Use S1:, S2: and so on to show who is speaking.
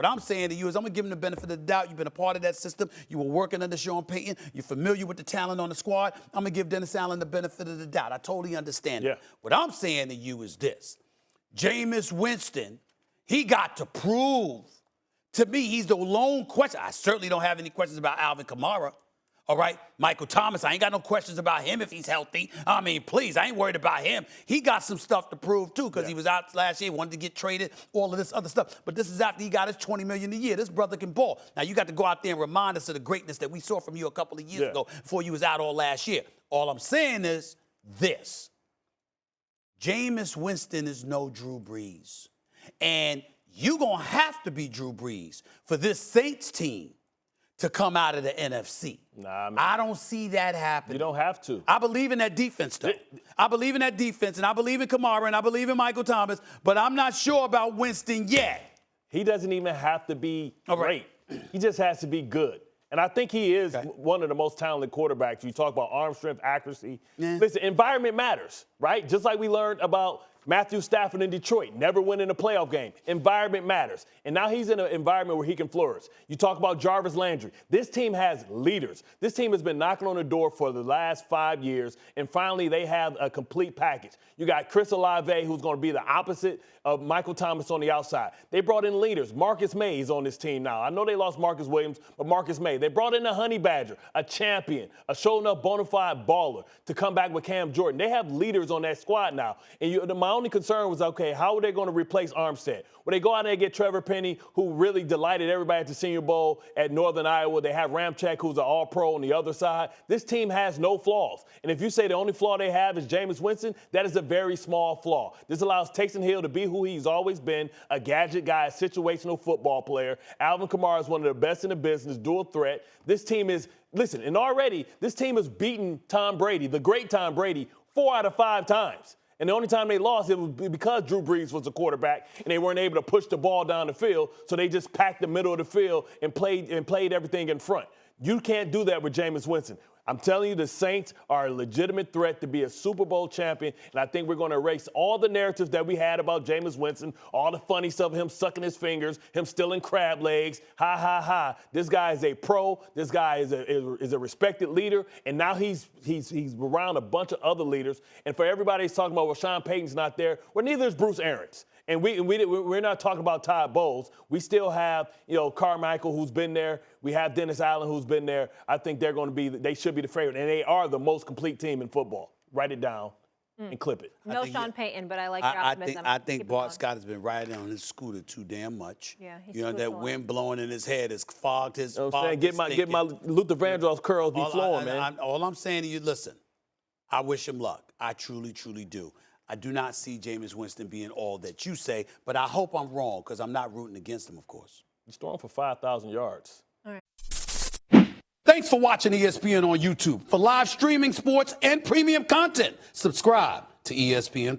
S1: What I'm saying to you is I'm going to give him the benefit of the doubt. You've been a part of that system. You were working under Sean Payton. You're familiar with the talent on the squad. I'm going to give Dennis Allen the benefit of the doubt. I totally understand it. What I'm saying to you is this. Jameis Winston, he got to prove. To me, he's the lone question. I certainly don't have any questions about Alvin Kamara. All right, Michael Thomas, I ain't got no questions about him if he's healthy. I mean, please, I ain't worried about him. He got some stuff to prove, too, because he was out last year, wanted to get traded, all of this other stuff. But this is after he got his $20 million a year. This brother can ball. Now, you got to go out there and remind us of the greatness that we saw from you a couple of years ago before you was out all last year. All I'm saying is this. Jameis Winston is no Drew Brees. And you're going to have to be Drew Brees for this Saints team to come out of the NFC.
S2: Nah, man.
S1: I don't see that happening.
S2: You don't have to.
S1: I believe in that defense, though. I believe in that defense, and I believe in Kamara, and I believe in Michael Thomas, but I'm not sure about Winston yet.
S2: He doesn't even have to be great. He just has to be good. And I think he is one of the most talented quarterbacks. You talk about arm strength, accuracy. Listen, environment matters, right? Just like we learned about Matthew Stafford in Detroit, never winning a playoff game. Environment matters. And now he's in an environment where he can flourish. You talk about Jarvis Landry. This team has leaders. This team has been knocking on the door for the last 5 years, and finally they have a complete package. You got Chris Olave, who's going to be the opposite of Michael Thomas on the outside. They brought in leaders. Marcus May is on this team now. I know they lost Marcus Williams, but Marcus May. They brought in a Honey Badger, a champion, a show-enough bona fide baller to come back with Cam Jordan. They have leaders on that squad now. And my only concern was, okay, how are they going to replace Armstead? Well, they go out there and get Trevor Penny, who really delighted everybody at the Senior Bowl at Northern Iowa. They have Ramczyk, who's an all-pro on the other side. This team has no flaws. And if you say the only flaw they have is Jameis Winston, that is a very small flaw. This allows Taysom Hill to be who he's always been, a gadget guy, a situational football player. Alvin Kamara is one of the best in the business, dual threat. This team is, listen, and already this team has beaten Tom Brady, the great Tom Brady, 4 out of 5 times. And the only time they lost, it was because Drew Brees was the quarterback and they weren't able to push the ball down the field, so they just packed the middle of the field and played everything in front. You can't do that with Jameis Winston. I'm telling you, the Saints are a legitimate threat to be a Super Bowl champion, and I think we're going to erase all the narratives that we had about Jameis Winston, all the funny stuff, him sucking his fingers, him stealing crab legs, ha, ha, ha. This guy is a pro. This guy is a respected leader, and now he's around a bunch of other leaders. And for everybody who's talking about, well, Sean Payton's not there, well, neither is Bruce Arians. And we're not talking about Todd Bowles. We still have, Carmichael, who's been there. We have Dennis Allen, who's been there. I think they should be the favorite. And they are the most complete team in football. Write it down and clip it.
S3: No Sean Payton, but I like your optimism.
S1: I think Bart Scott has been riding on his scooter too damn much.
S3: Yeah,
S1: that wind blowing in his head has fogged his
S2: Get my Luther Vandross curls be flowing, man.
S1: All I'm saying to you, listen, I wish him luck. I truly, truly do. I do not see Jameis Winston being all that you say, but I hope I'm wrong because I'm not rooting against him, of course.
S2: He's throwing for 5,000 yards.
S3: All right.
S1: Thanks for watching ESPN on YouTube. For live streaming, sports, and premium content, subscribe to ESPN+.